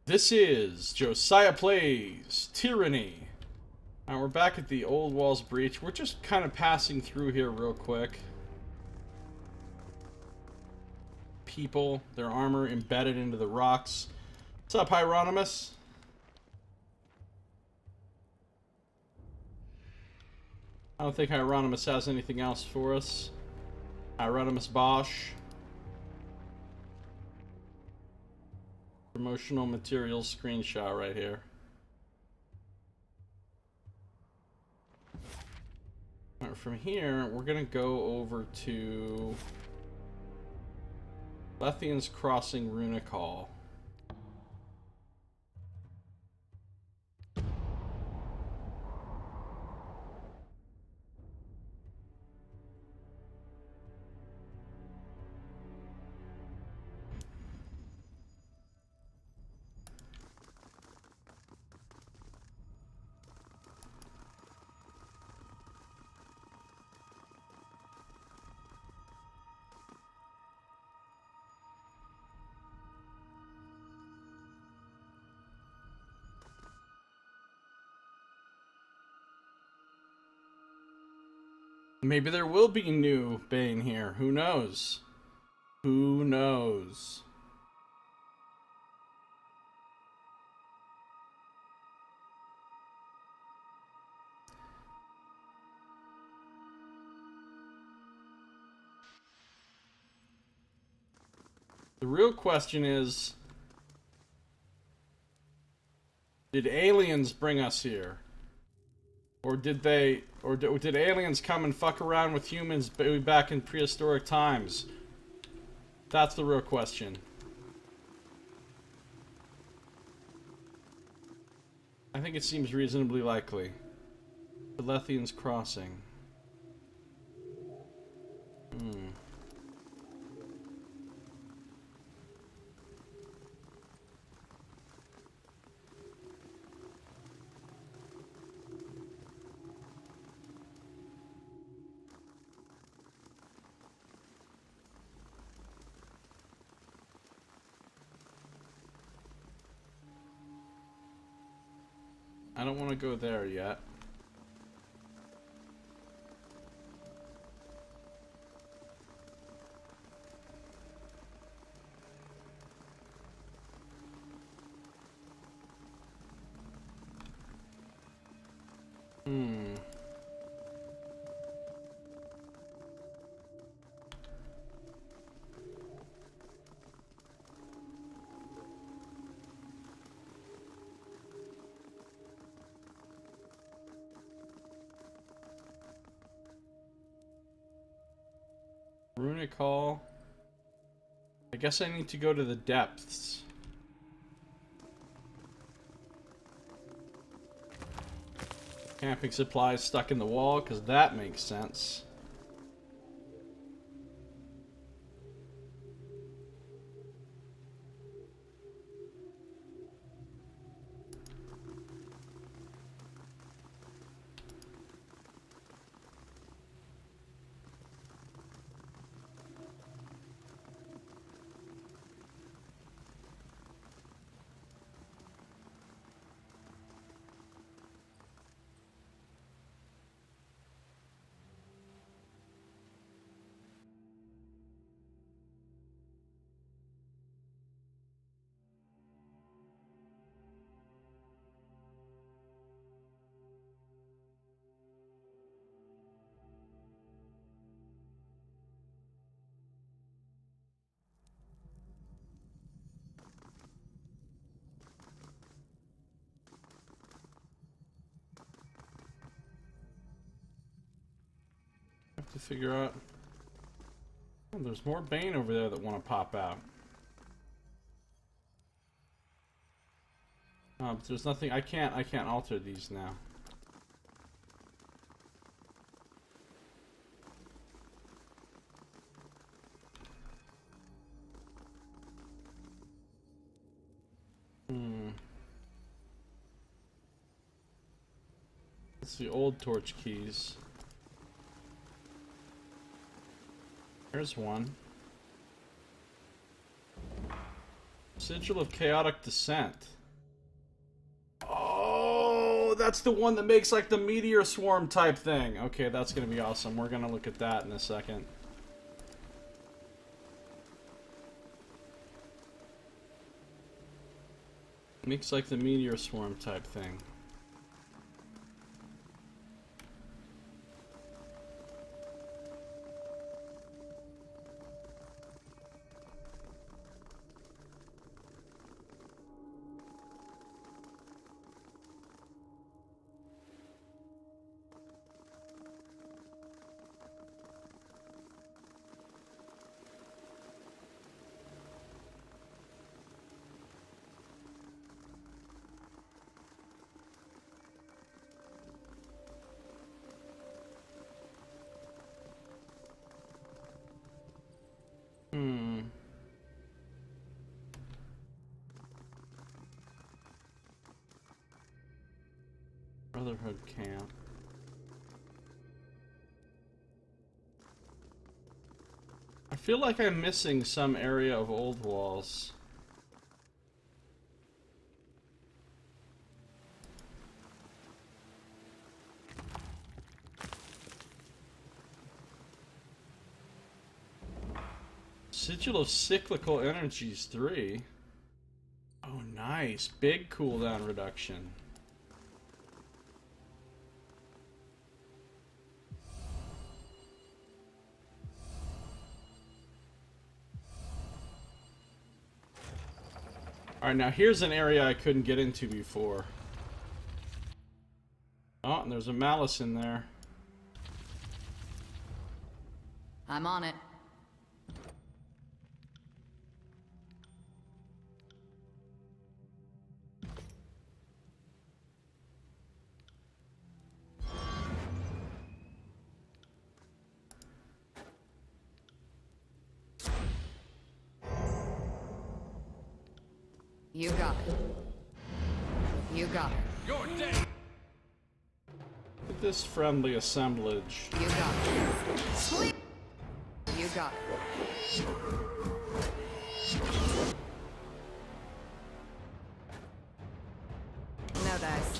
This is Josiah Plays Tyranny. And we're back at the Old Walls Breach. We're just kind of passing through here real quick. People, their armor embedded into the rocks. What's up, Hieronymus? I don't think Hieronymus has anything else for us. Hieronymus Bosch. Promotional materials screenshot right here. Alright, from here, we're gonna go over to Lethian's Crossing Runic Hall. Maybe there will be new Bane here. Who knows? Who knows? The real question is, did aliens bring us here? Or did aliens come and fuck around with humans back in prehistoric times? That's the real question. I think it seems reasonably likely. The Lethian's Crossing. I don't want to go there yet. Runic Hall. I guess I need to go to the depths. Camping supplies stuck in the wall, because that makes sense. To figure out. Oh, there's more Bane over there that want to pop out. But there's nothing. I can't alter these now. It's the old torch keys. There's one. Sigil of Chaotic Descent. Oh, that's the one that makes like the meteor swarm type thing. Okay, that's gonna be awesome. We're gonna look at that in a second. Makes like the meteor swarm type thing. Brotherhood camp. I feel like I'm missing some area of Old Walls. Sigil of Cyclical Energies 3. Oh, nice. Big cooldown reduction. Alright, now here's an area I couldn't get into before. Oh, and there's a malice in there. I'm on it. You got it. You got it. You're dead. Look at this friendly assemblage. You got it. Sleep. You got it. No dice.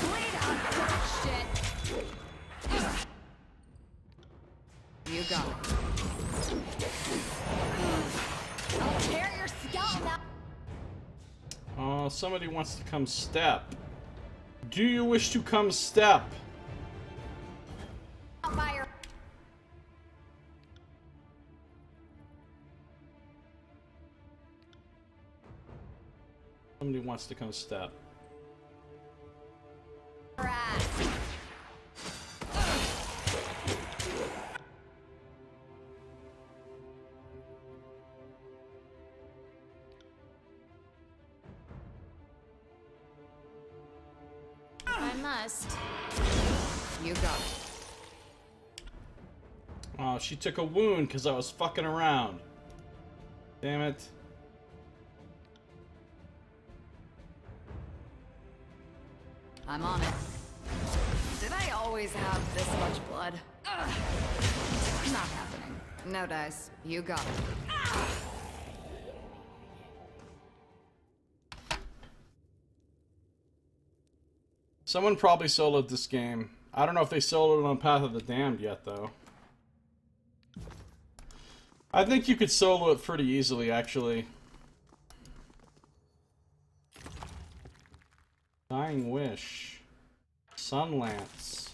Bleed out, shit. You got it. I'll tear your skeleton out. Oh, somebody wants to come step. Do you wish to come step? Fire. Somebody wants to come step. I must. You got it. Oh, she took a wound because I was fucking around. Damn it. I'm on it. Did I always have this much blood? Ugh. Not happening. No dice. You got it. Someone probably soloed this game. I don't know if they soloed it on Path of the Damned yet, though. I think you could solo it pretty easily, actually. Dying Wish. Sunlance.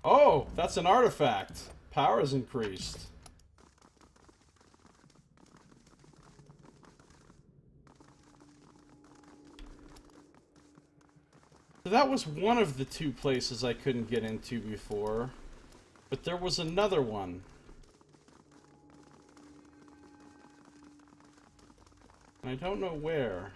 Oh, that's an artifact. Power is increased. So that was one of the two places I couldn't get into before. But there was another one. I don't know where.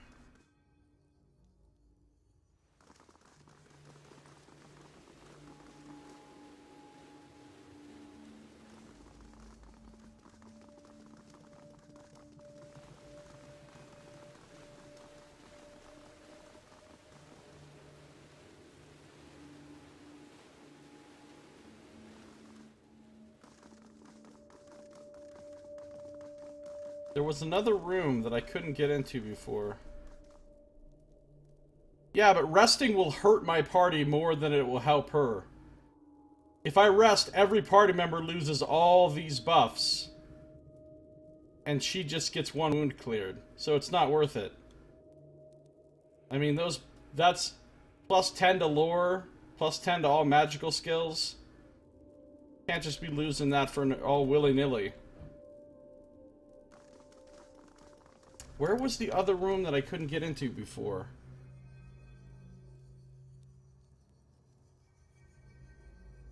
There was another room that I couldn't get into before. Yeah, but resting will hurt my party more than it will help her. If I rest, every party member loses all these buffs. And she just gets one wound cleared. So it's not worth it. I mean, that's plus 10 to lore, plus 10 to all magical skills. Can't just be losing that for all willy-nilly. Where was the other room that I couldn't get into before?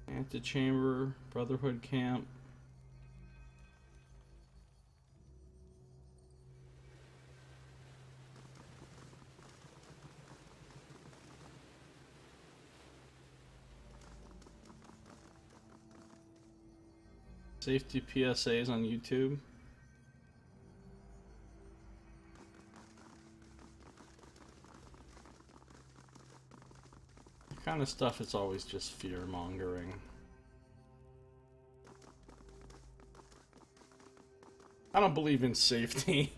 Antechamber, Brotherhood Camp. Safety PSAs on YouTube. The kind of stuff is always just fear-mongering. I don't believe in safety.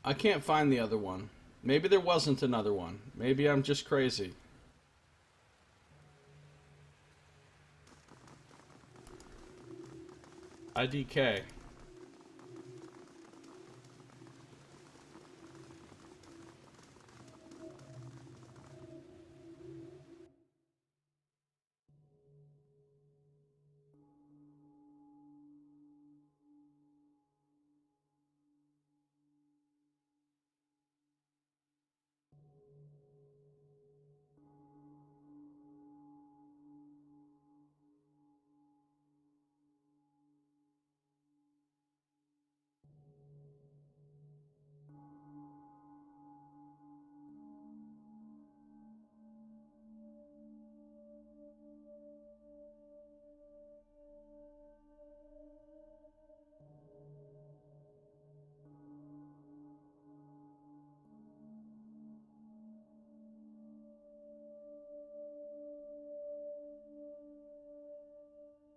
I can't find the other one. Maybe there wasn't another one. Maybe I'm just crazy. IDK.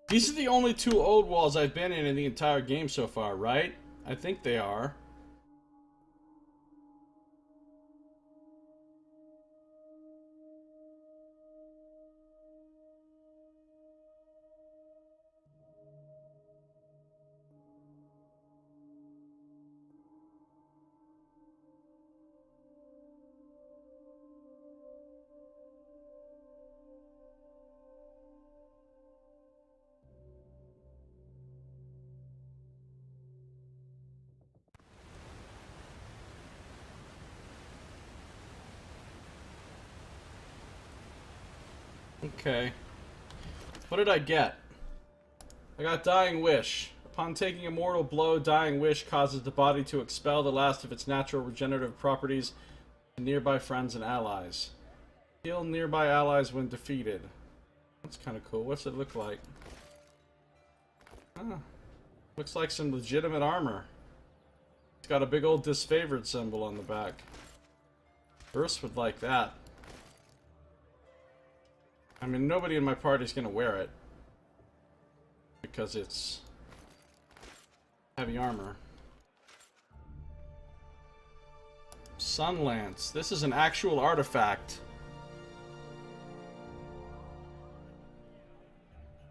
These are the only two old walls I've been in the entire game so far, right? I think they are. Okay. What did I get? I got Dying Wish. Upon taking a mortal blow, Dying Wish causes the body to expel the last of its natural regenerative properties to nearby friends and allies. Heal nearby allies when defeated. That's kind of cool. What's it look like? Ah, looks like some legitimate armor. It's got a big old disfavored symbol on the back. Burst would like that. I mean, nobody in my party's gonna wear it. Because it's heavy armor. Sun Lance. This is an actual artifact.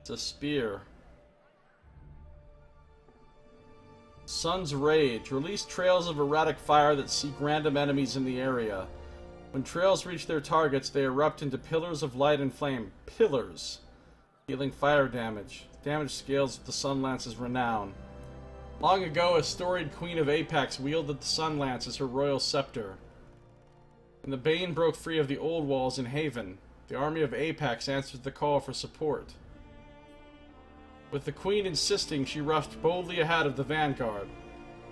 It's a spear. Sun's Rage. Release trails of erratic fire that seek random enemies in the area. When trails reach their targets, they erupt into pillars of light and flame. Pillars. Dealing fire damage. Damage scales with the Sun Lance's renown. Long ago, a storied queen of Apex wielded the Sun Lance as her royal scepter. When the Bane broke free of the old walls in Haven, the army of Apex answered the call for support. With the queen insisting, she rushed boldly ahead of the vanguard.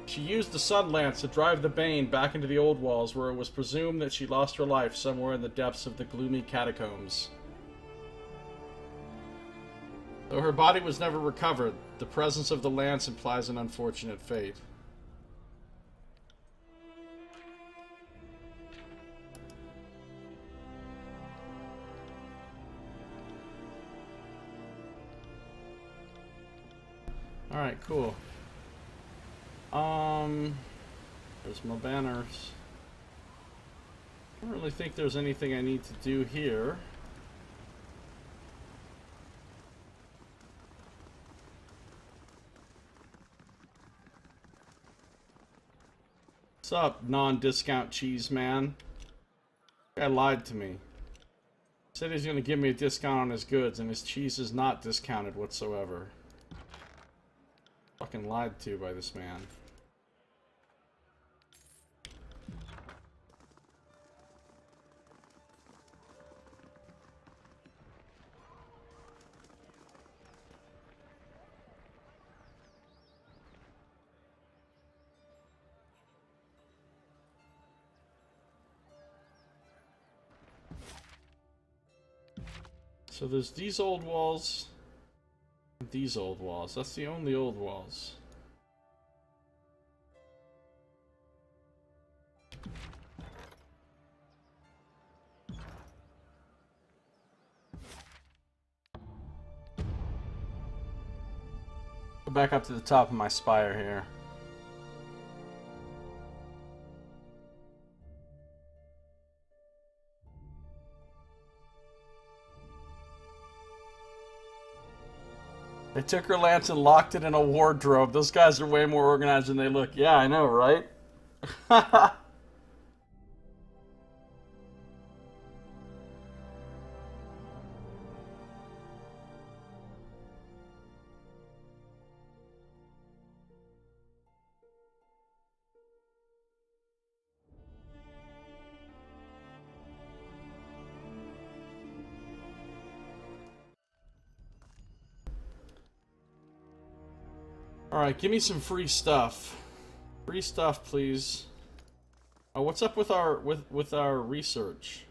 She used the Sun Lance to drive the Bane back into the old walls, where it was presumed that she lost her life somewhere in the depths of the gloomy catacombs. Though her body was never recovered, the presence of the lance implies an unfortunate fate. Alright, cool. There's my banners. I don't really think there's anything I need to do here. What's up, non-discount cheese man? Guy lied to me. Said he's gonna give me a discount on his goods, and his cheese is not discounted whatsoever. Fucking lied to by this man. So there's these old walls, and these old walls. That's the only old walls. Go back up to the top of my spire here. They took her lance and locked it in a wardrobe. Those guys are way more organized than they look. Yeah, I know, right? Alright, give me some free stuff. Free stuff, please. Oh, what's up with our research?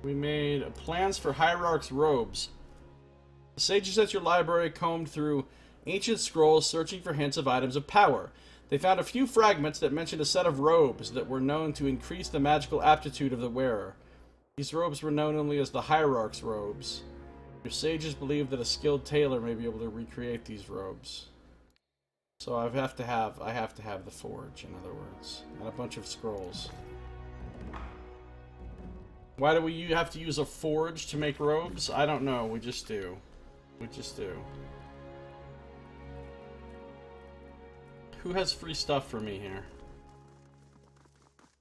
We made plans for Hierarch's robes. The sages at your library combed through ancient scrolls searching for hints of items of power. They found a few fragments that mentioned a set of robes that were known to increase the magical aptitude of the wearer. These robes were known only as the Hierarch's robes. Your sages believe that a skilled tailor may be able to recreate these robes. So I have to have the forge, in other words, and a bunch of scrolls. Why do we have to use a forge to make robes? I don't know. We just do. We just do. Who has free stuff for me here?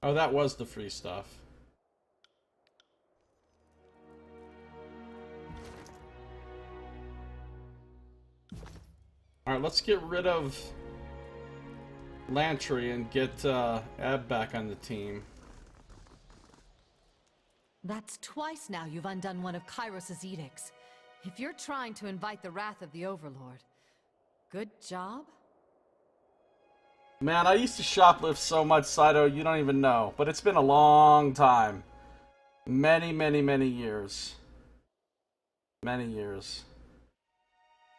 Oh, that was the free stuff. Alright, let's get rid of Lantry and get Ab back on the team. That's twice now you've undone one of Kairos' edicts. If you're trying to invite the wrath of the Overlord, good job? Man, I used to shoplift so much, Saito, you don't even know. But it's been a long time. Many, many, many years. Many years.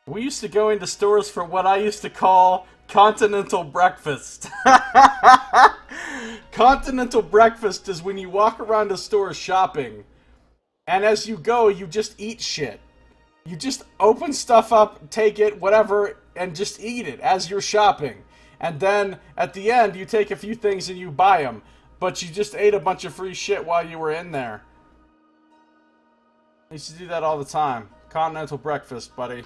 We used to go into stores for what I used to call continental breakfast. Continental breakfast is when you walk around a store shopping, and as you go, you just eat shit. You just open stuff up, take it, whatever, and just eat it as you're shopping. And then, at the end, you take a few things and you buy them. But you just ate a bunch of free shit while you were in there. I used to do that all the time. Continental breakfast, buddy.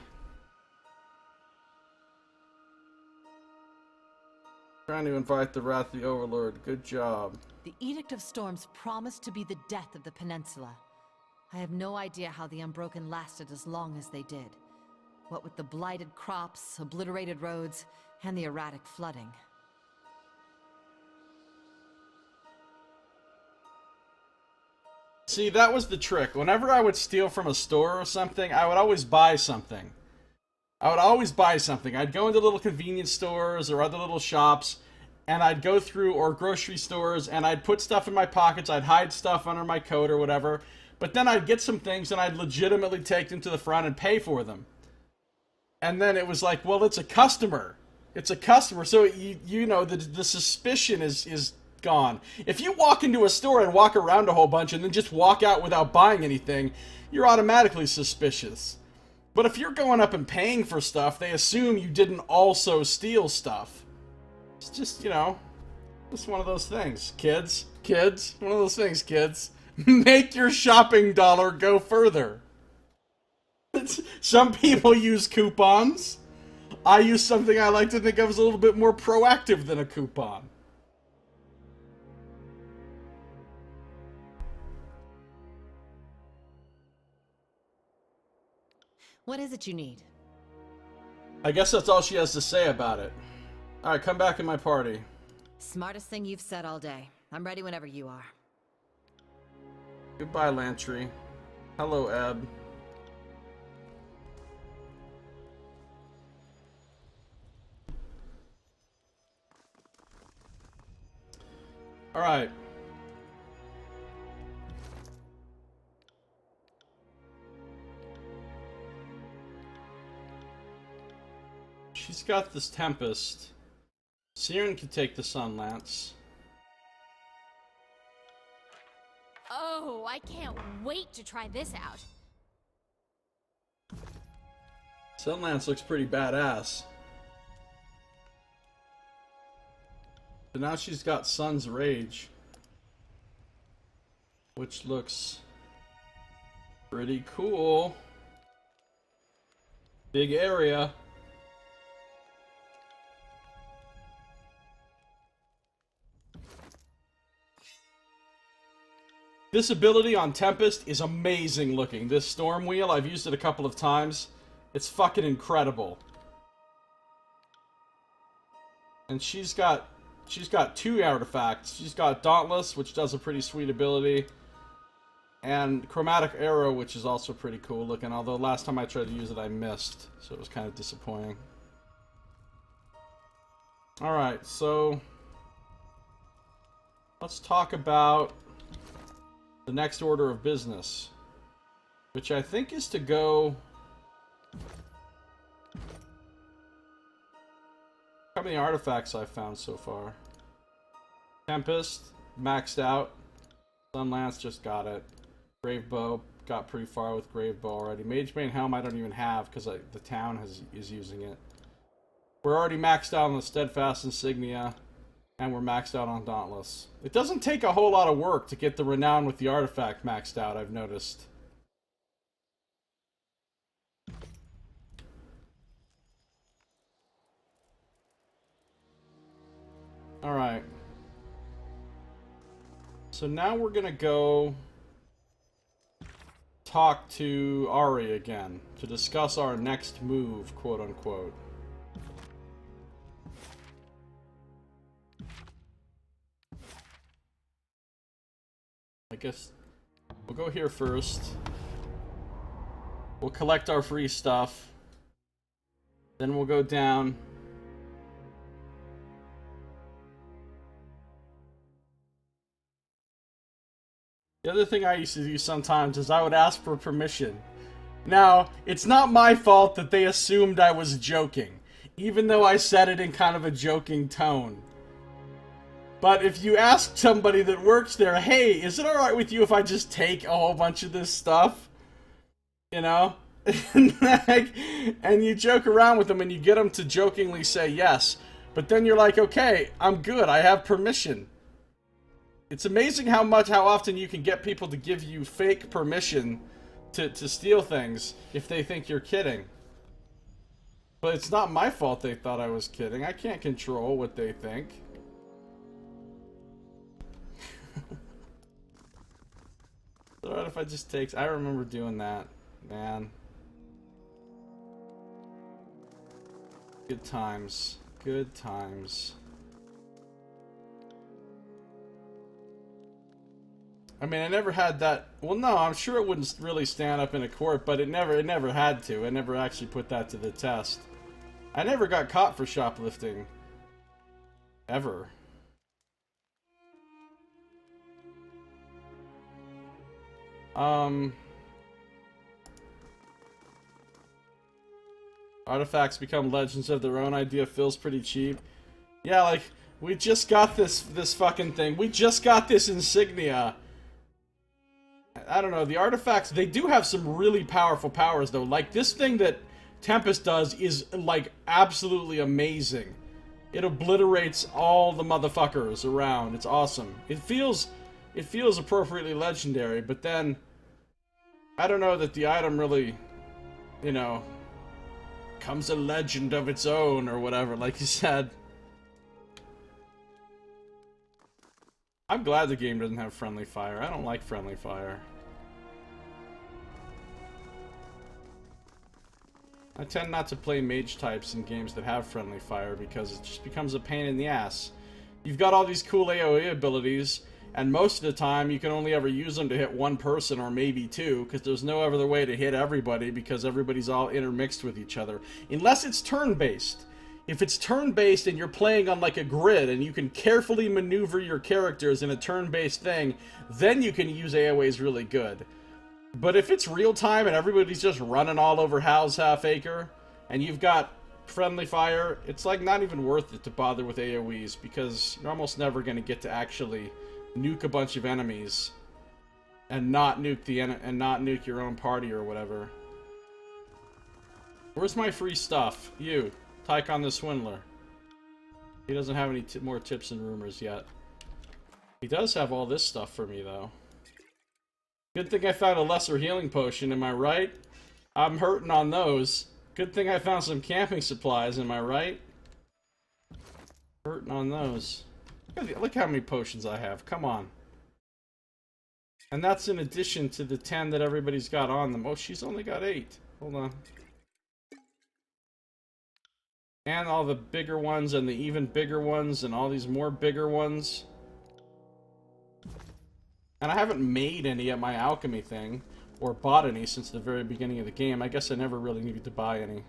Trying to invite the wrath of the Overlord. Good job. The Edict of Storms promised to be the death of the peninsula. I have no idea how the Unbroken lasted as long as they did. What with the blighted crops, obliterated roads, and the erratic flooding. See, that was the trick. Whenever I would steal from a store or something, I would always buy something. I would always buy something. I'd go into little convenience stores or other little shops, and I'd go through, or grocery stores, and I'd put stuff in my pockets, I'd hide stuff under my coat or whatever, but then I'd get some things and I'd legitimately take them to the front and pay for them. And then it was like, well, it's a customer. It's a customer, so you know, the suspicion is gone. If you walk into a store and walk around a whole bunch and then just walk out without buying anything, you're automatically suspicious. But if you're going up and paying for stuff, they assume you didn't also steal stuff. It's just, you know, just one of those things. Kids, one of those things, kids. Make your shopping dollar go further. Some people use coupons. I use something I like to think of as a little bit more proactive than a coupon. What is it you need? I guess that's all she has to say about it. Alright, come back in my party. Smartest thing you've said all day. I'm ready whenever you are. Goodbye, Lantry. Hello, Eb. Alright. She's got this Tempest. Siren can take the Sun Lance. Oh, I can't wait to try this out. Sun Lance looks pretty badass. So now she's got Sun's Rage, which looks pretty cool. Big area. This ability on Tempest is amazing looking. This Storm Wheel, I've used it a couple of times. It's fucking incredible. And she's got two artifacts. She's got Dauntless, which does a pretty sweet ability, and Chromatic Arrow, which is also pretty cool looking, although last time I tried to use it I missed, so it was kind of disappointing. Alright, so let's talk about the next order of business, which I think is to go... How many artifacts I've found so far? Tempest, maxed out. Sunlance, just got it. Gravebow, got pretty far with Gravebow already. Magebane Helm I don't even have because the town is using it. We're already maxed out on the Steadfast Insignia, and we're maxed out on Dauntless. It doesn't take a whole lot of work to get the Renown with the artifact maxed out, I've noticed. Alright. So now we're gonna go talk to Ari again to discuss our next move, quote unquote. I guess we'll go here first. We'll collect our free stuff. Then we'll go down. The other thing I used to do sometimes is I would ask for permission. Now, it's not my fault that they assumed I was joking, even though I said it in kind of a joking tone. But if you ask somebody that works there, hey, is it alright with you if I just take a whole bunch of this stuff? You know? And you joke around with them and you get them to jokingly say yes. But then you're like, okay, I'm good, I have permission. It's amazing how often you can get people to give you fake permission to steal things if they think you're kidding. But it's not my fault they thought I was kidding. I can't control what they think. Alright, if I just take... I remember doing that, man. Good times. Good times. I mean, I never had that... Well, no, I'm sure it wouldn't really stand up in a court, but it never had to. I never actually put that to the test. I never got caught for shoplifting. Ever. Artifacts become legends of their own. Idea feels pretty cheap. Yeah, like, we just got this fucking thing. We just got this insignia. I don't know, the artifacts, they do have some really powerful powers, though. Like, this thing that Tempest does is, like, absolutely amazing. It obliterates all the motherfuckers around. It's awesome. It feels appropriately legendary, but then I don't know that the item really, you know, becomes a legend of its own or whatever, like you said. I'm glad the game doesn't have friendly fire. I don't like friendly fire. I tend not to play mage types in games that have friendly fire because it just becomes a pain in the ass. You've got all these cool AoE abilities, and most of the time you can only ever use them to hit one person or maybe two, because there's no other way to hit everybody because everybody's all intermixed with each other. Unless it's turn-based. If it's turn-based and you're playing on like a grid and you can carefully maneuver your characters in a turn-based thing, then you can use AoEs really good. But if it's real-time and everybody's just running all over Hal's Half Acre, and you've got friendly fire, it's like not even worth it to bother with AoEs, because you're almost never going to get to actually nuke a bunch of enemies and not nuke your own party or whatever. Where's my free stuff? You, Tycon the Swindler. He doesn't have any more tips and rumors yet. He does have all this stuff for me, though. Good thing I found a lesser healing potion, am I right? I'm hurting on those. Good thing I found some camping supplies, am I right? Hurting on those. Look how many potions I have, come on. And that's in addition to the 10 that everybody's got on them. Oh, she's only got 8. Hold on. And all the bigger ones, and the even bigger ones, and all these more bigger ones. And I haven't made any at my alchemy thing, or bought any since the very beginning of the game. I guess I never really needed to buy any.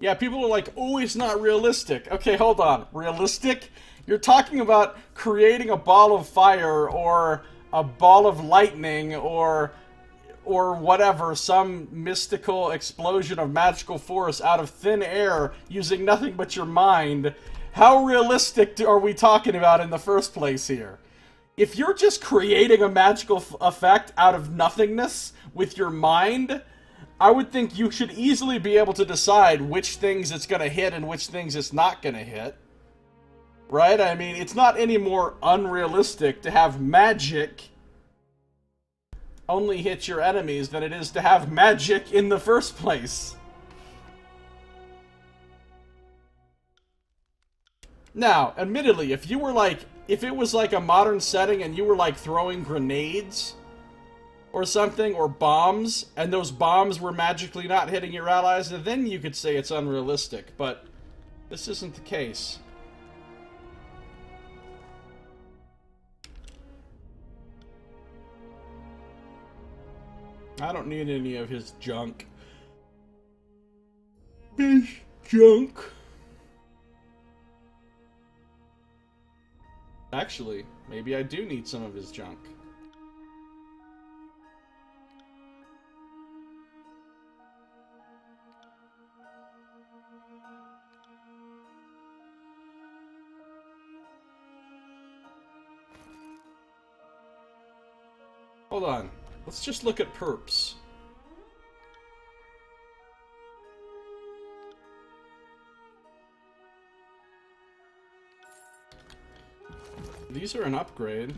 Yeah, people are like, oh, it's not realistic. Okay, hold on. Realistic? You're talking about creating a ball of fire, or a ball of lightning, or whatever, some mystical explosion of magical force out of thin air using nothing but your mind. How realistic are we talking about in the first place here? If you're just creating a magical effect out of nothingness with your mind, I would think you should easily be able to decide which things it's going to hit and which things it's not going to hit. Right? I mean, it's not any more unrealistic to have magic only hit your enemies than it is to have magic in the first place. Now, admittedly, if it was like a modern setting and you were like throwing grenades or something, or bombs, and those bombs were magically not hitting your allies, then you could say it's unrealistic, but this isn't the case. I don't need any of his junk. His junk. Actually, maybe I do need some of his junk. Hold on. Let's just look at perps. These are an upgrade.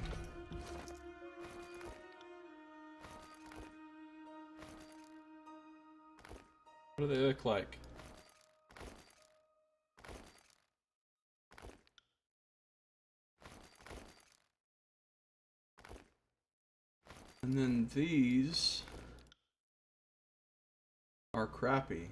What do they look like? And then these are crappy.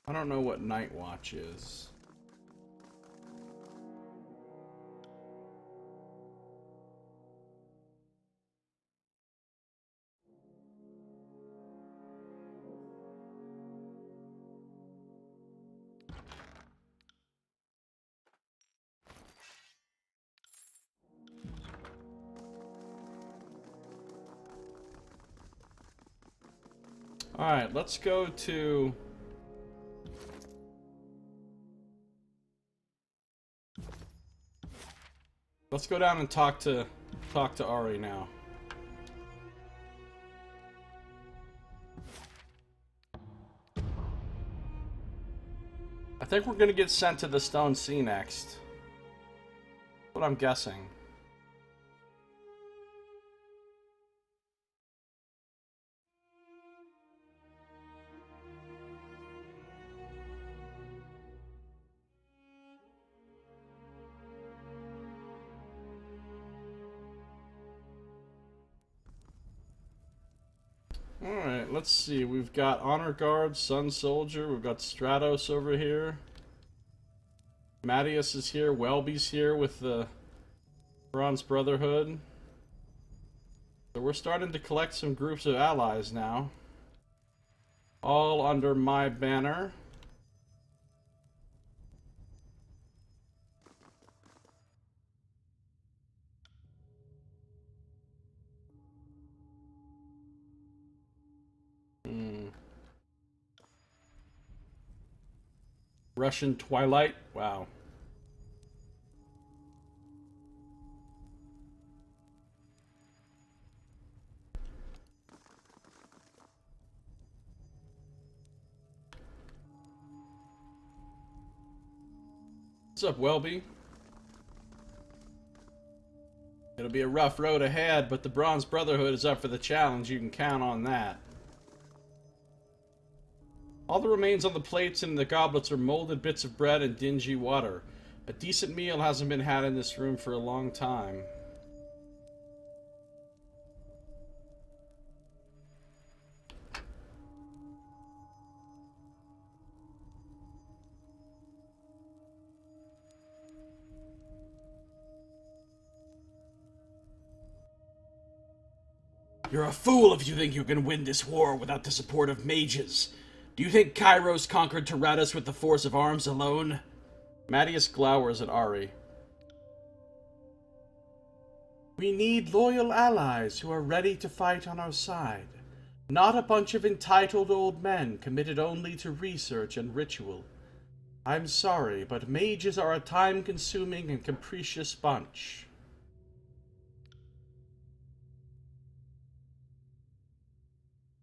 I don't know what Night Watch is. Alright, let's go to... Let's go down and talk to Ari now. I think we're gonna get sent to the Stone Sea next. That's what I'm guessing. Alright, let's see. We've got Honor Guard, Sun Soldier, we've got Stratos over here. Mattias is here, Welby's here with the Bronze Brotherhood. So we're starting to collect some groups of allies now. All under my banner. Russian Twilight? Wow. What's up, Welby? It'll be a rough road ahead, but the Bronze Brotherhood is up for the challenge. You can count on that. All the remains on the plates and the goblets are molded bits of bread and dingy water. A decent meal hasn't been had in this room for a long time. You're a fool if you think you can win this war without the support of mages. Do you think Kairos conquered Tyrannus with the force of arms alone? Mattias glowers at Ari. We need loyal allies who are ready to fight on our side. Not a bunch of entitled old men committed only to research and ritual. I'm sorry, but mages are a time-consuming and capricious bunch.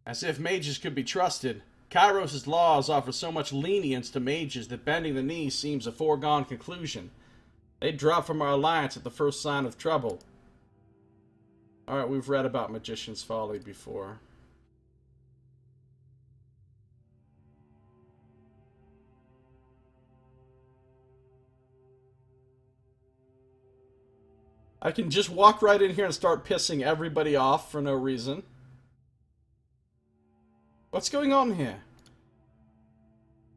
As if mages could be trusted. Kairos' laws offer so much lenience to mages that bending the knee seems a foregone conclusion. They'd drop from our alliance at the first sign of trouble. Alright, we've read about Magician's Folly before. I can just walk right in here and start pissing everybody off for no reason. What's going on here?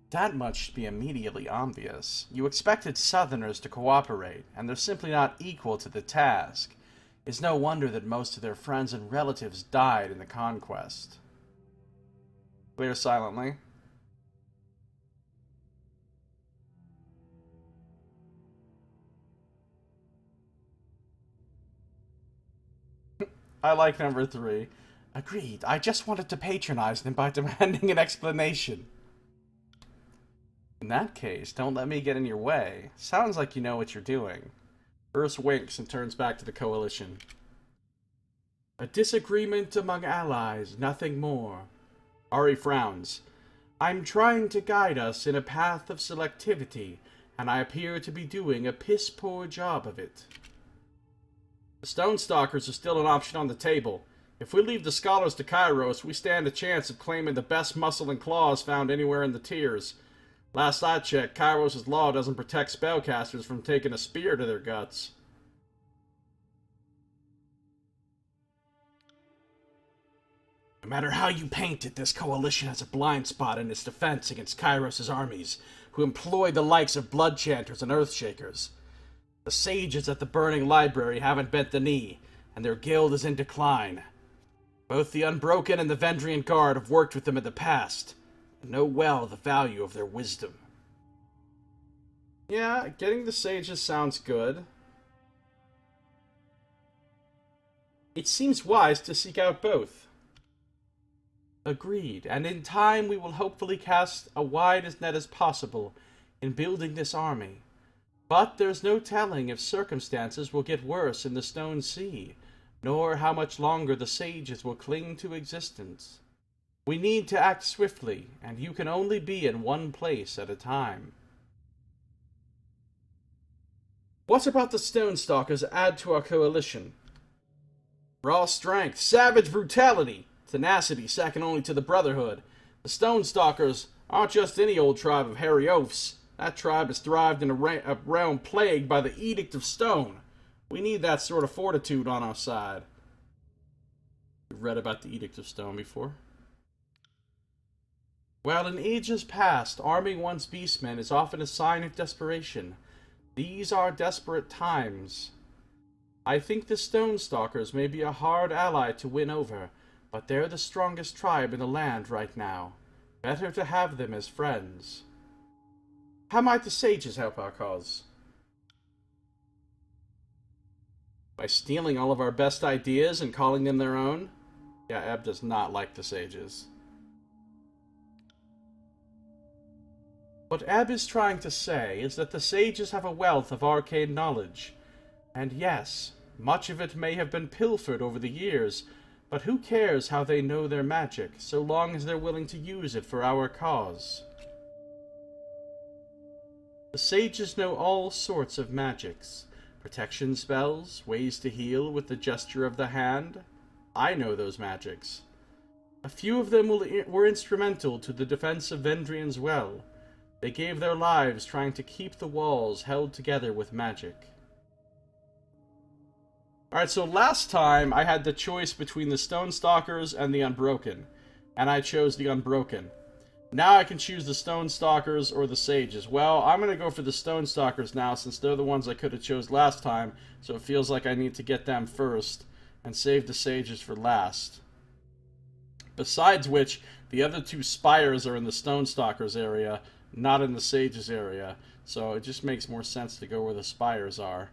That much should be immediately obvious. You expected Southerners to cooperate, and they're simply not equal to the task. It's no wonder that most of their friends and relatives died in the conquest. Clear silently. I like number 3. Agreed. I just wanted to patronize them by demanding an explanation. In that case, don't let me get in your way. Sounds like you know what you're doing. Urs winks and turns back to the Coalition. A disagreement among allies, nothing more. Ari frowns. I'm trying to guide us in a path of selectivity, and I appear to be doing a piss-poor job of it. The Stonestalkers are still an option on the table. If we leave the Scholars to Kairos, we stand a chance of claiming the best muscle and claws found anywhere in the tiers. Last I checked, Kairos' law doesn't protect spellcasters from taking a spear to their guts. No matter how you paint it, this coalition has a blind spot in its defense against Kairos' armies, who employ the likes of blood chanters and earthshakers. The sages at the Burning Library haven't bent the knee, and their guild is in decline. Both the Unbroken and the Vendrian Guard have worked with them in the past, and know well the value of their wisdom. Yeah, getting the sages sounds good. It seems wise to seek out both. Agreed, and in time we will hopefully cast a wide as net as possible in building this army. But there's no telling if circumstances will get worse in the Stone Sea, nor how much longer the sages will cling to existence. We need to act swiftly, and you can only be in one place at a time. What about the Stone Stalkers add to our coalition? Raw strength, savage brutality, tenacity second only to the Brotherhood. The Stone Stalkers aren't just any old tribe of hairy oafs. That tribe has thrived in a realm plagued by the Edict of Stone. We need that sort of fortitude on our side. You've read about the Edict of Stone before. While in ages past, arming one's beastmen is often a sign of desperation, these are desperate times. I think the Stone Stalkers may be a hard ally to win over, but they're the strongest tribe in the land right now. Better to have them as friends. How might the sages help our cause? By stealing all of our best ideas and calling them their own? Yeah, Eb does not like the sages. What Eb is trying to say is that the sages have a wealth of arcane knowledge. And yes, much of it may have been pilfered over the years, but who cares how they know their magic, so long as they're willing to use it for our cause? The sages know all sorts of magics. Protection spells, ways to heal with the gesture of the hand. I know those magics. A few of them were instrumental to the defense of Vendrian's Well. They gave their lives trying to keep the walls held together with magic. Alright, so last time I had the choice between the Stone Stalkers and the Unbroken, and I chose the Unbroken. Now I can choose the Stone Stalkers or the Sages. Well, I'm going to go for the Stone Stalkers now, since they're the ones I could have chose last time, so it feels like I need to get them first, and save the Sages for last. Besides which, the other two Spires are in the Stone Stalkers area, not in the Sages area, so it just makes more sense to go where the Spires are.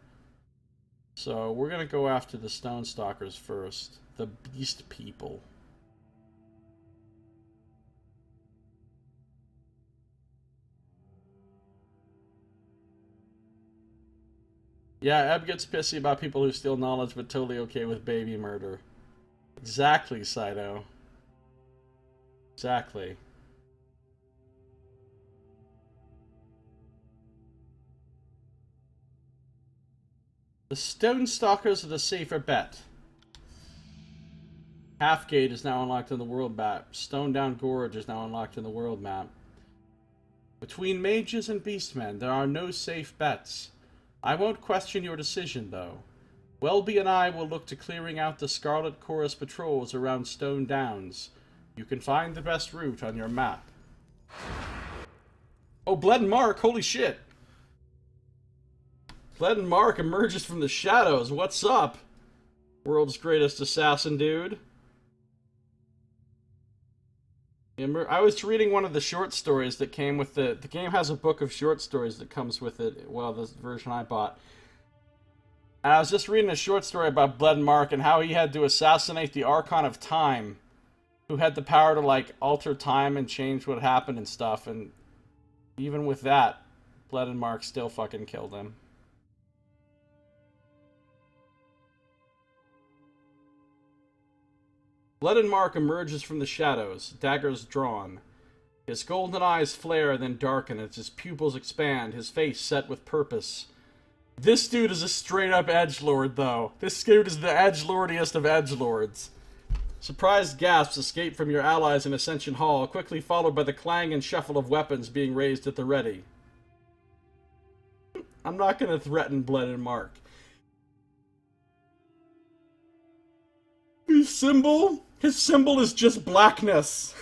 So we're going to go after the Stone Stalkers first. The Beast People. Yeah, Eb gets pissy about people who steal knowledge, but totally okay with baby murder. Exactly, Saito. Exactly. The Stone Stalkers are the safer bet. Halfgate is now unlocked in the world map. Stone Down Gorge is now unlocked in the world map. Between mages and beastmen, there are no safe bets. I won't question your decision, though. Welby and I will look to clearing out the Scarlet Chorus patrols around Stone Downs. You can find the best route on your map. Oh, Bled and Mark, holy shit! Bled and Mark emerges from the shadows, what's up? World's greatest assassin, dude. I was reading one of the short stories that came with the game has a book of short stories that comes with it, well, the version I bought. And I was just reading a short story about Bled and Mark and how he had to assassinate the Archon of Time, who had the power to, like, alter time and change what happened and stuff, and even with that, Bled and Mark still fucking killed him. Bled and Mark emerges from the shadows, daggers drawn. His golden eyes flare, then darken as his pupils expand, his face set with purpose. This dude is a straight-up edgelord, though. This dude is the edgelordiest of edgelords. Surprised gasps escape from your allies in Ascension Hall, quickly followed by the clang and shuffle of weapons being raised at the ready. I'm not gonna threaten Bled and Mark. His symbol is just blackness.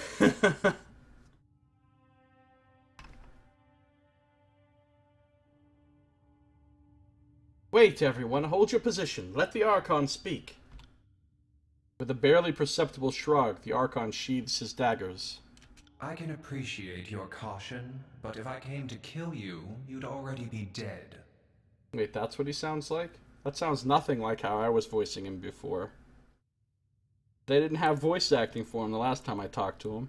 Wait, everyone, hold your position. Let the Archon speak. With a barely perceptible shrug, the Archon sheathes his daggers. I can appreciate your caution, but if I came to kill you, you'd already be dead. Wait, that's what he sounds like? That sounds nothing like how I was voicing him before. They didn't have voice acting for him the last time I talked to him.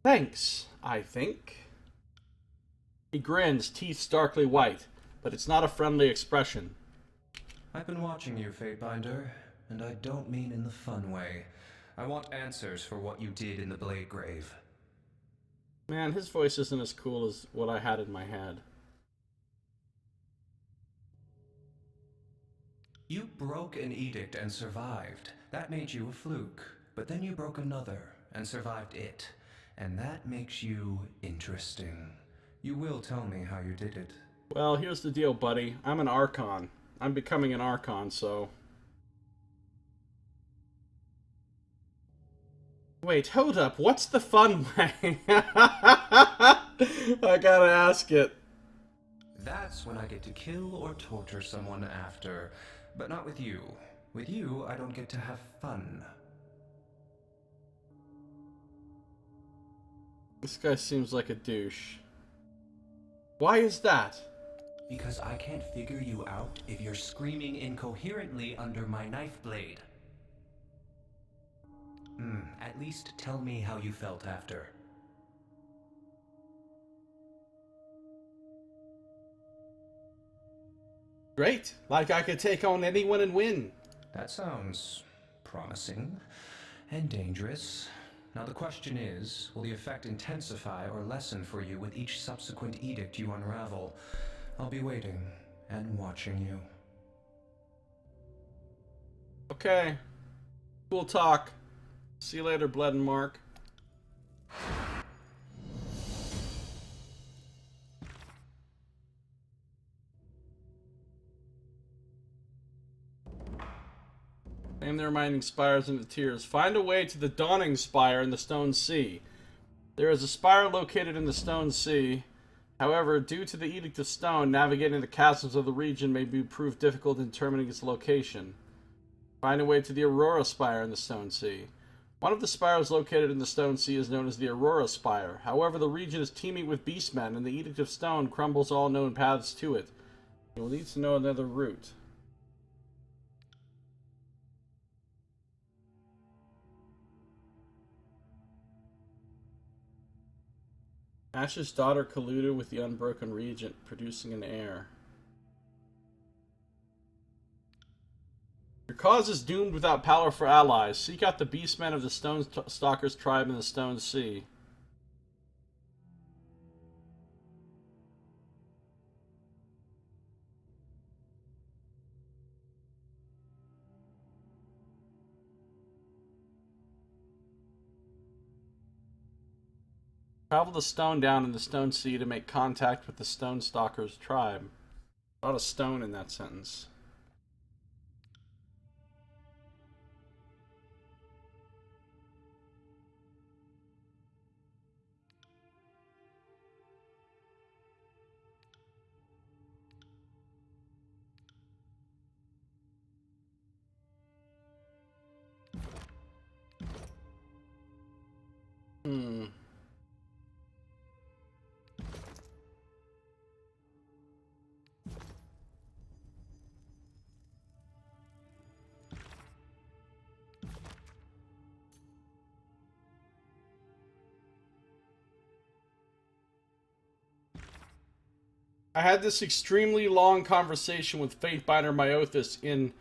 Thanks, I think. He grins, teeth starkly white, but it's not a friendly expression. I've been watching you, Fatebinder, and I don't mean in the fun way. I want answers for what you did in the Blade Grave. Man, his voice isn't as cool as what I had in my head. You broke an edict and survived. That made you a fluke. But then you broke another and survived it. And that makes you interesting. You will tell me how you did it. Well, here's the deal, buddy. I'm an Archon. I'm becoming an Archon, so... Wait, hold up. What's the fun way? I gotta ask it. That's when I get to kill or torture someone after. But not with you. With you, I don't get to have fun. This guy seems like a douche. Why is that? Because I can't figure you out if you're screaming incoherently under my knife blade. At least tell me how you felt after. Great. Like I could take on anyone and win. That sounds promising and dangerous. Now the question is, will the effect intensify or lessen for you with each subsequent edict you unravel? I'll be waiting and watching you. Okay. Cool talk. See you later, Bled and Mark. Name the remaining spires into tiers. Find a way to the Dawning Spire in the Stone Sea. There is a spire located in the Stone Sea. However, due to the Edict of Stone, navigating the chasms of the region may be proved difficult in determining its location. Find a way to the Aurora Spire in the Stone Sea. One of the spires located in the Stone Sea is known as the Aurora Spire. However, the region is teeming with beastmen, and the Edict of Stone crumbles all known paths to it. You will need to know another route. Ash's daughter colluded with the Unbroken Regent, producing an heir. Your cause is doomed without powerful allies. Seek out the beastmen of the Stone Stalkers tribe in the Stone Sea. Travel the stone down in the Stone Sea to make contact with the Stone Stalkers tribe. A lot of stone in that sentence. I had this extremely long conversation with Fatebinder Myothis in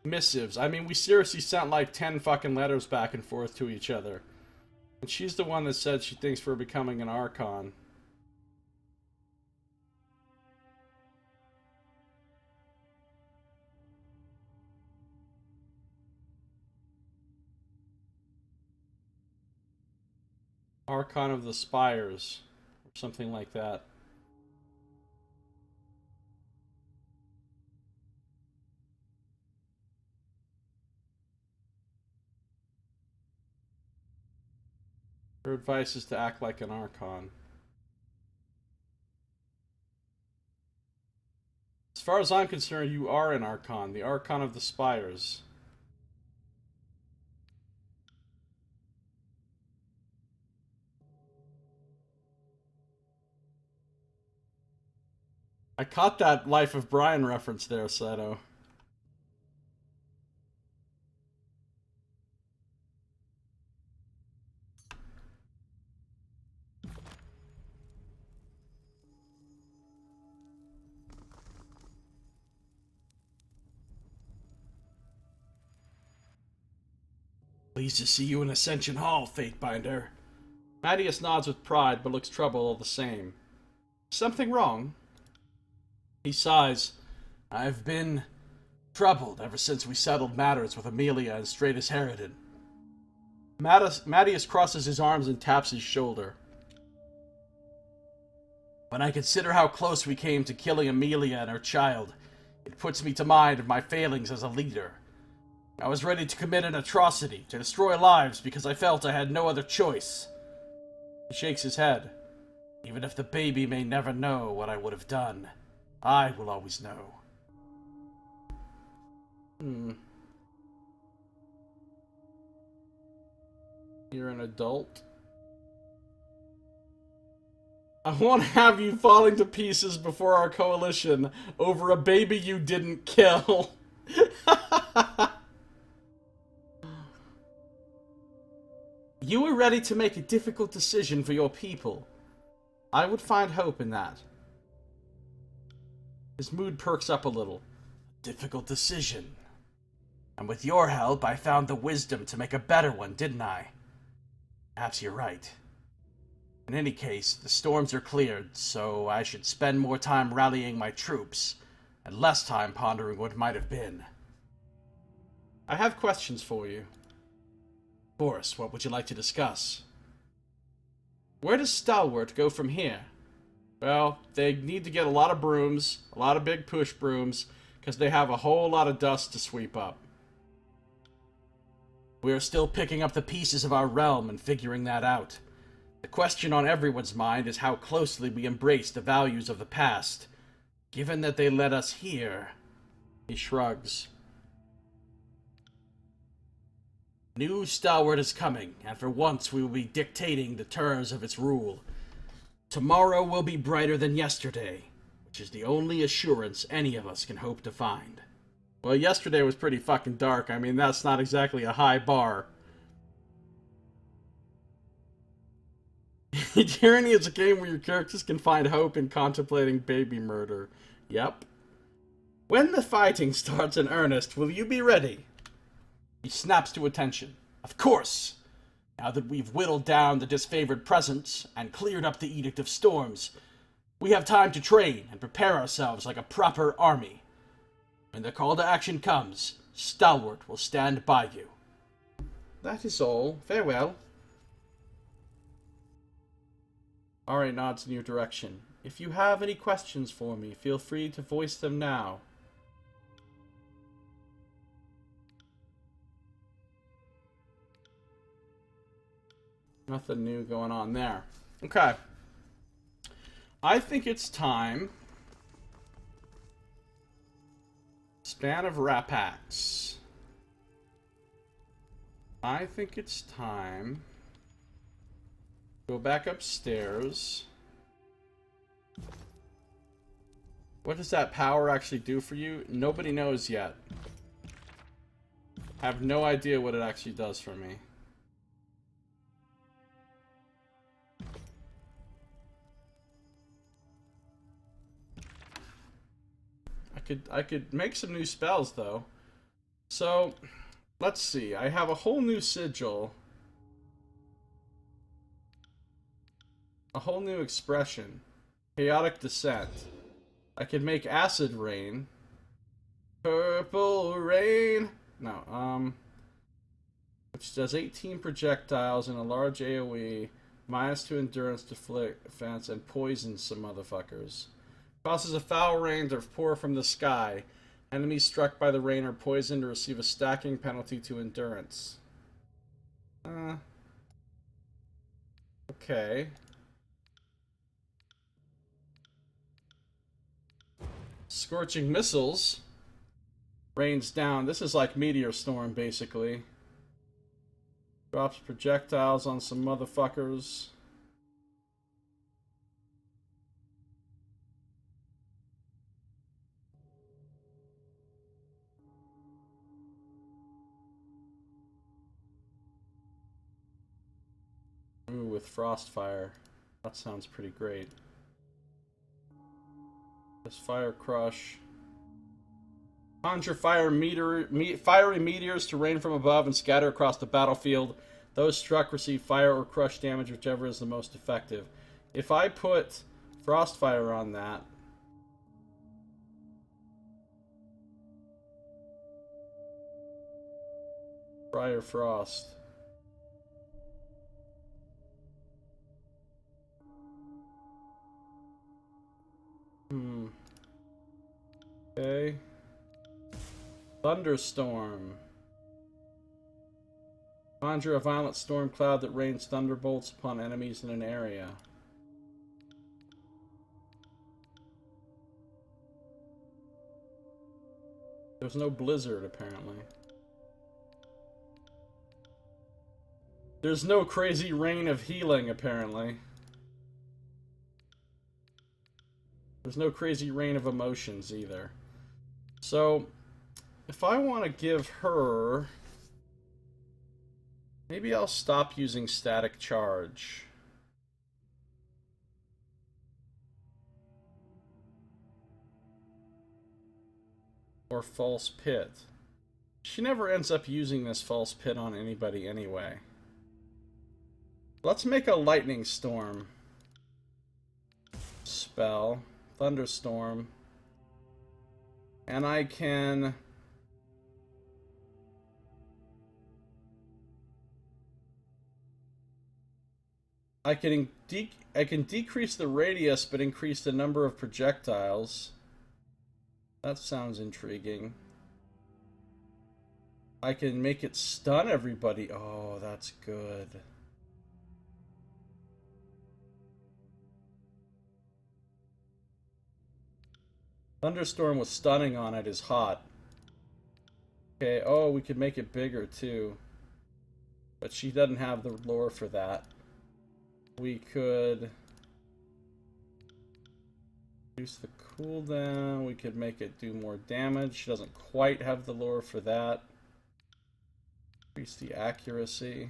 missives. I mean, we seriously sent like 10 fucking letters back and forth to each other. And she's the one that said she thinks we're becoming an Archon. Archon of the Spires. Or something like that. Her advice is to act like an Archon. As far as I'm concerned, you are an Archon. The Archon of the Spires. I caught that Life of Brian reference there, Sato. Pleased to see you in Ascension Hall, Fatebinder. Mattias nods with pride, but looks troubled all the same. Something wrong? He sighs. I've been troubled ever since we settled matters with Amelia and Stratus Harridan. Mattias crosses his arms and taps his shoulder. When I consider how close we came to killing Amelia and her child, it puts me to mind of my failings as a leader. I was ready to commit an atrocity, to destroy lives, because I felt I had no other choice. He shakes his head. Even if the baby may never know what I would have done, I will always know. You're an adult? I won't have you falling to pieces before our coalition over a baby you didn't kill. You were ready to make a difficult decision for your people. I would find hope in that. His mood perks up a little. Difficult decision. And with your help, I found the wisdom to make a better one, didn't I? Perhaps you're right. In any case, the storms are cleared, so I should spend more time rallying my troops, and less time pondering what might have been. I have questions for you. Boris, what would you like to discuss? Where does Stalwart go from here? Well, they need to get a lot of brooms, a lot of big push brooms, because they have a whole lot of dust to sweep up. We are still picking up the pieces of our realm and figuring that out. The question on everyone's mind is how closely we embrace the values of the past, given that they led us here. He shrugs. New Stalwart is coming, and for once we will be dictating the terms of its rule. Tomorrow will be brighter than yesterday, which is the only assurance any of us can hope to find. Well, yesterday was pretty fucking dark. I mean, that's not exactly a high bar. Tyranny is a game where your characters can find hope in contemplating baby murder. Yep. When the fighting starts in earnest, will you be ready? He snaps to attention. Of course! Now that we've whittled down the disfavored presence and cleared up the Edict of Storms, we have time to train and prepare ourselves like a proper army. When the call to action comes, Stalwart will stand by you. That is all. Farewell. Ari nods in your direction. If you have any questions for me, feel free to voice them now. Nothing new going on there. Okay. I think it's time. Span of Rapax. I think it's time. Go back upstairs. What does that power actually do for you? Nobody knows yet. I have no idea what it actually does for me. I could make some new spells though. So, let's see. I have a whole new sigil. A whole new expression. Chaotic Descent. I could make Acid Rain. Purple Rain. No, which does 18 projectiles and a large AoE, -2 endurance, defense, and poisons some motherfuckers. Causes a foul rain to pour from the sky. Enemies struck by the rain or poisoned to receive a stacking penalty to endurance. Okay. Scorching Missiles. Rains down. This is like Meteor Storm, basically. Drops projectiles on some motherfuckers. Ooh, with Frostfire. That sounds pretty great. This Fire Crush. Conjure fiery meteors to rain from above and scatter across the battlefield. Those struck receive fire or crush damage, whichever is the most effective. If I put Frostfire on that... Fire Frost. Okay. Thunderstorm. Conjure a violent storm cloud that rains thunderbolts upon enemies in an area. There's no blizzard, apparently. There's no crazy rain of healing, apparently. There's no crazy rain of emotions, either. So, if I want to give her... Maybe I'll stop using static charge. Or false pit. She never ends up using this false pit on anybody anyway. Let's make a lightning storm spell. Thunderstorm. And I can... I can decrease the radius, but increase the number of projectiles. That sounds intriguing. I can make it stun everybody. Oh, that's good. Thunderstorm with stunning on it is hot. Okay, oh, we could make it bigger too. But she doesn't have the lore for that. We could reduce the cooldown. We could make it do more damage. She doesn't quite have the lore for that. Increase the accuracy.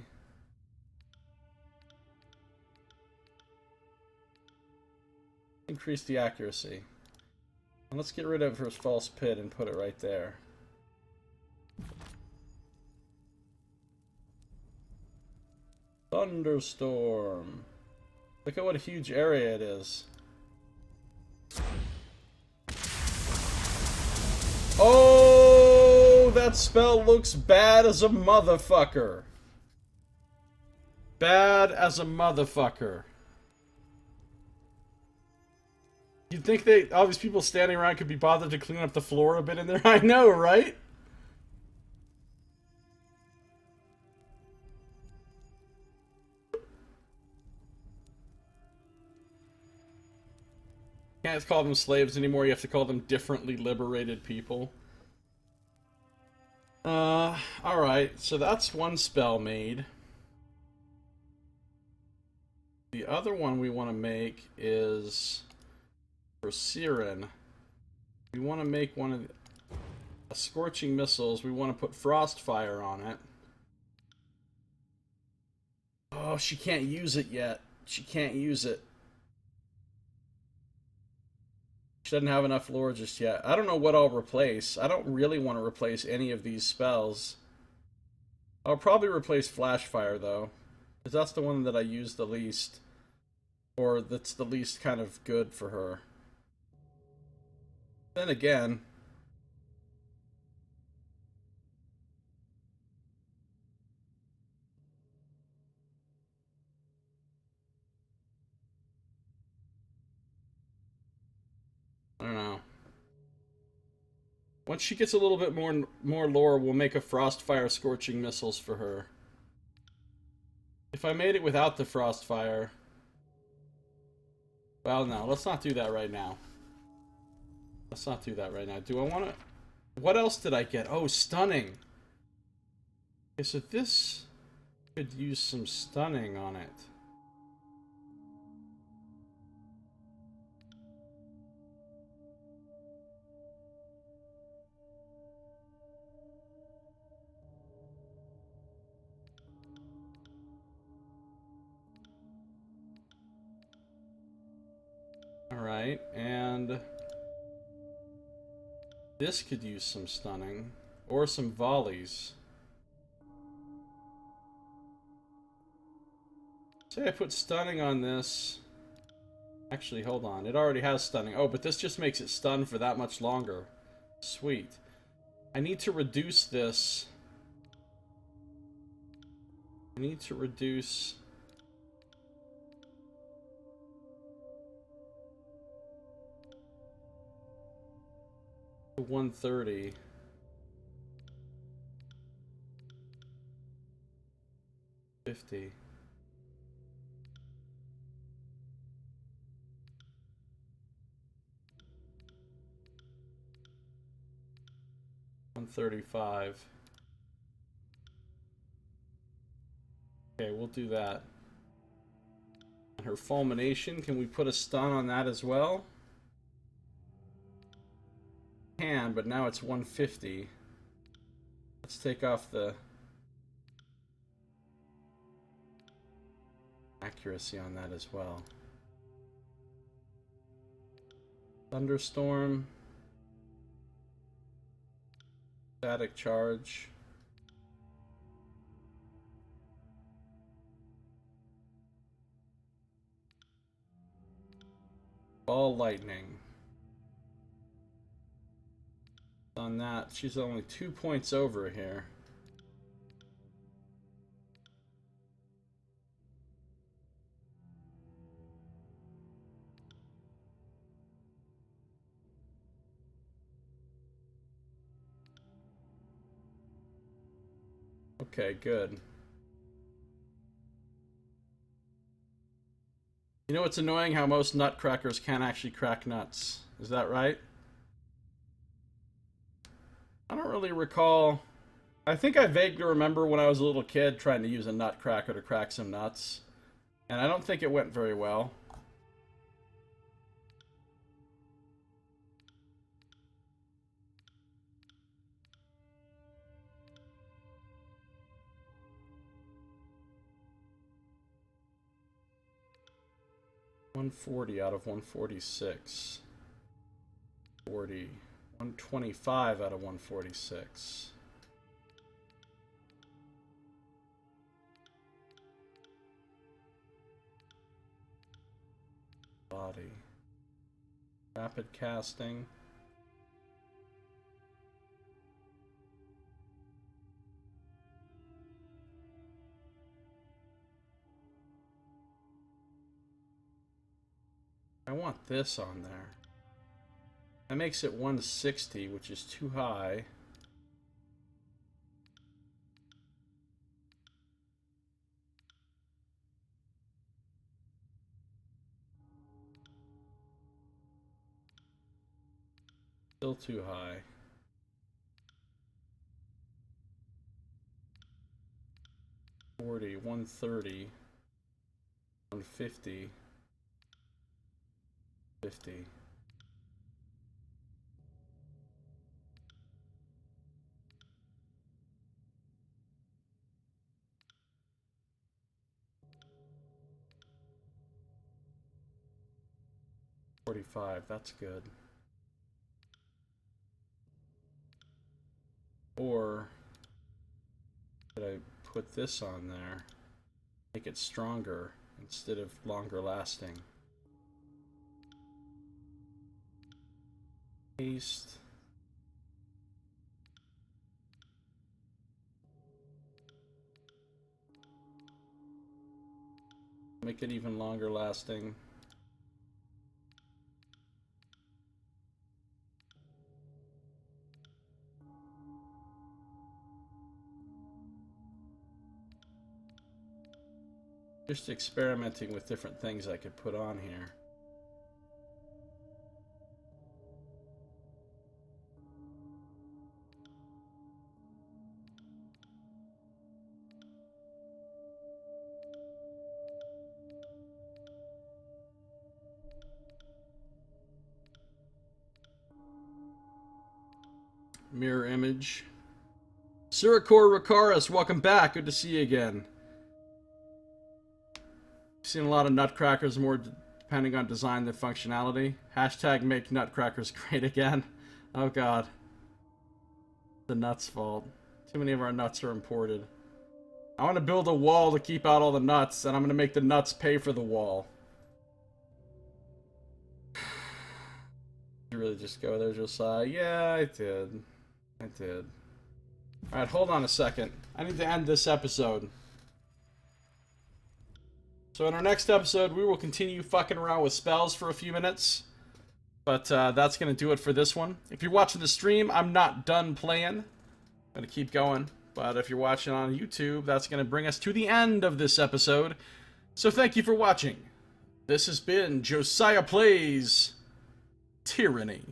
Increase the accuracy. And let's get rid of her false pit and put it right there. Thunderstorm. Look at what a huge area it is. Oh, that spell looks bad as a motherfucker. Bad as a motherfucker. You'd think all these people standing around could be bothered to clean up the floor a bit in there. I know, right? Can't call them slaves anymore, you have to call them differently liberated people. Alright, so that's one spell made. The other one we want to make is for Siren. We want to make one of the Scorching Missiles. We want to put Frostfire on it. Oh, she can't use it yet. She can't use it. She doesn't have enough lore just yet. I don't know what I'll replace. I don't really want to replace any of these spells. I'll probably replace Flashfire, though. Because that's the one that I use the least. Or that's the least kind of good for her. Then again... I don't know. Once she gets a little bit more lore, we'll make a Frostfire Scorching Missiles for her. If I made it without the Frostfire... Well, no, let's not do that right now. Let's not do that right now. Do I want to... What else did I get? Oh, Stunning! Okay, so this could use some Stunning on it. Alright, and this could use some stunning. Or some volleys. Say I put stunning on this. Actually, hold on. It already has stunning. Oh, but this just makes it stun for that much longer. Sweet. I need to reduce this. I need to reduce... to 130. 50. $135. Okay, we'll do that. And her fulmination, can we put a stun on that as well? Can, but now it's 150. Let's take off the accuracy on that as well. Thunderstorm. Static charge. Ball lightning. On that, she's only 2 points over here. Okay, good. You know, it's annoying how most nutcrackers can't actually crack nuts. Is that right? I don't really recall. I think I vaguely remember when I was a little kid trying to use a nutcracker to crack some nuts. And I don't think it went very well. $140 out of 146. 40. 125 out of 146. Body. Rapid casting. I want this on there. That makes it 160, which is too high. Still too high. $40, $130, $150, $50. $45, that's good. Or could I put this on there? Make it stronger instead of longer lasting. Paste. Make it even longer lasting. Just experimenting with different things I could put on here. Mirror image. Siricor Rakaris, welcome back. Good to see you again. Seen a lot of nutcrackers, more depending on design than functionality. Hashtag make nutcrackers great again. Oh god. The nuts fault. Too many of our nuts are imported. I want to build a wall to keep out all the nuts, and I'm going to make the nuts pay for the wall. You really just go there, Josiah? Yeah, I did. I did. Alright, hold on a second. I need to end this episode. So in our next episode, we will continue fucking around with spells for a few minutes. But that's going to do it for this one. If you're watching the stream, I'm not done playing. I'm going to keep going. But if you're watching on YouTube, that's going to bring us to the end of this episode. So thank you for watching. This has been Josiah Plays Tyranny.